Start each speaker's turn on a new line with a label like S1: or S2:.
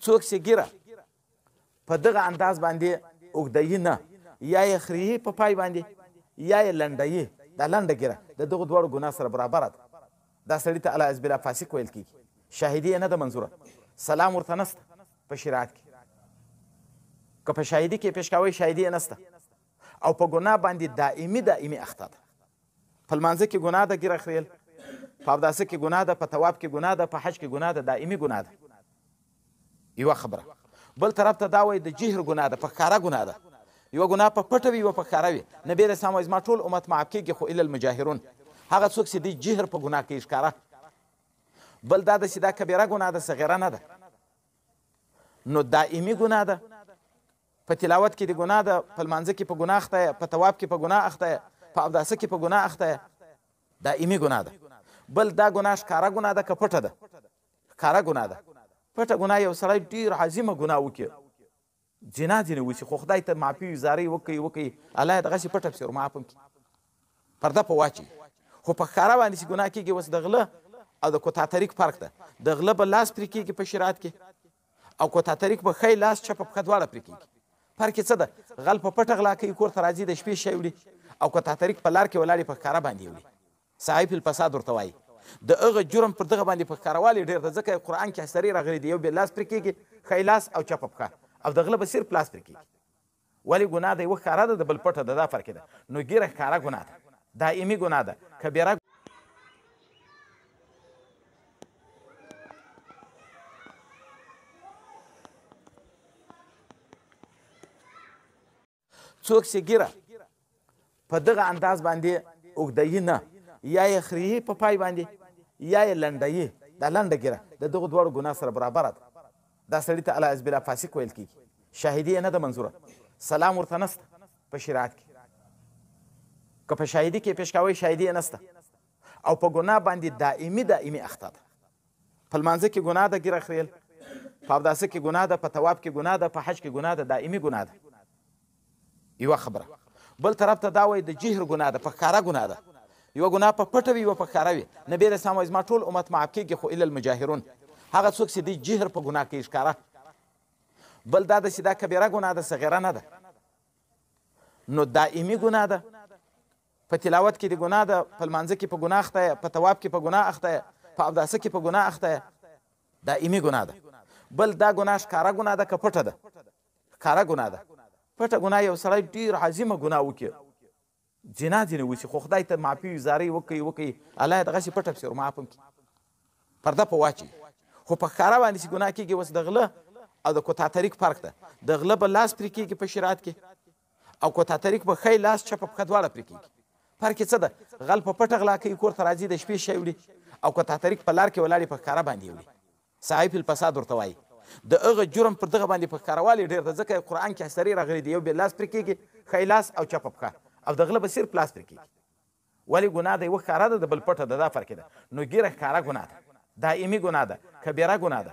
S1: څوک چې ګیره په دغه انداز باندې اوږدوي نه یا یې خريي په پای باندې یا یې لنډوي دا لنډه ګیره د دغو دواړو ګناه سره برابره ده دا سړي ته الله عز بالله فاسق ویل کېږي شاهدي یې نه ده منظوره سلام ورته نسته په شریعت کې که په شاهدي کې پیش کوئ شاهدي یې نسته او په ګناه باندې دائمي اخته ده په لمانځه کې ګناه ده ګیره خریل په اوداسه کې ګناه ده په طواف کې ګناه ده په حج کې ګناه ده دائمي ګناه ده یوه خبره بل طرف ته دا وایي د جهر ګناه ده په ښکاره ګناه ده یوه ګناه په پټه وي یوه په ښکاره وي نبي علیه السلام وایي زما ټول امت معاف کېږي خو الا المجاهرون هغه څوک چې دوی جهر په ګناه کوي ښکاره بل دا ده چې دا کبیره ګناه ده صغیره نه ده نو دائمي ګناه ده په تلاوت کې د ګناه ده په لمانځه کې په ګناه اخته یې په طواف کې په ګناه اخته یې په اوداسه کې په ګناه اخته یې دائمي ګناه ده بل دا ګناه ښکاره ګناه ده که پټه ده ښکاره ګناه ده پټه ګناه یو سړی ډېر عظیمه ګناه وکړي جنا ځینې وشي خو خدای ته معافي وي زارۍ وکوي الله یې دغسې پټه پسې ورمعاف هم کړي پرده په واچوي خو په ښکاره باندې چې ګناه کېږي اوس د غله او د کوتاتریک فرق ده د غله به لاس پرې کېږي په شریعت کې او کوتاتریک به ښی لاس چپه پښه دواړه پرې کېږي فرق یې څه ده غل په پټه غلا کوي کور ته راځي د شپې شی وړي او کوتاتریک په لار کې ولاړې په ښکاره باندې وړي صحیف الفساد ورته وایي د هغه جرم پر دغه باندې په ښکارهوالي ډېر ده ځکه قرآن کې احصري راغلی دی یو بې لاس پرې کېږي ښی لاس او چپه پښه او د غله به صرف لاس پرې کېږي ولې ګناه ده یوه ښکاره ده د بل پټه ده دا فرق ده نو ګیره ښکاره ګناه ده دائمي ګناه ده کبیره څوک چې ګیره په دغه انداز باندې اوږدوي نه یا یې خريي په پای باندې یا یې لنډوي دا لنډه ګیره د دغو دواړو ګناه سره برابره ده دا سړي ته الله عز بالله فاسق ویل کېږي شاهدي یې نه ده منظوره سلام ورته نسته په شریعت کې که په شاهدي کې پیش کوئ شاهدي یې نسته او په ګناه باندې دائمي اخته ده په لمانځه کې ګناه ده ګیره خریل په اوداسه کې ګناه ده په طواف کې ګناه ده په حج کې ګناه ده دائمي ګناه ده یوه خبره بل طرف ته دا وایي د جهر ګناه ده په ښکاره ګناه ده یوه ګناه په پټه وي یوه په ښکاره وي نبي علیه السلام وایي زما ټول امت معاف کېږي خو الا المجاهرون هغه څوک چې دوی جهر په ګناه کوي ښکاره بل دا ده چې دا کبیره ګناه ده صغیره نه ده نو دائمي ګناه ده په تلاوت کې د ګناه ده په لمانځه کې په ګناه اخته یې په طواف کې په ګناه اخته یې په اوداسه کې په ګناه اخته یې دائمي ګناه ده بل دا ګناه ښکاره ګناه ده که پټه ده ښکاره ګناه ده پټه ګناه یو سړی ډېر عظیمه ګناه وکړي جنا ځینې وشي خو خدای ته معافي وي زارۍ وکوي الله یې دغسې پټه پسې ورمعاف هم کړي پرده په واچوي خو په ښکاره باندې چې ګناه کېږي اوس د غله او د کوتاتریک فرق ده د غله به لاس پرې کېږي په شریعت کې او کوتاتریک به ښی لاس چپه پښه دواړه پرې کېږي فرق یې څه ده غل په پټه غلا کوي کور ته راځي د شپې شی وړي او کوتاتریک په لار کې ولاړې په ښکاره باندې وړي صحیف الفساد ورته وایي د هغه جرم پر دغه باندې په ښکارهوالي ډېر ده ځکه قرآن کې احصري راغلی دی یو بې لاس پرې کېږي ښی لاس او چپه پښه او د غله به صرف لاس پرې کېږي ولې ګناه ده یوه ښکاره ده د بل پټه ده دا فرق ده نو ګیره ښکاره ګناه ده دائمي ګناه ده کبیره ګناه ده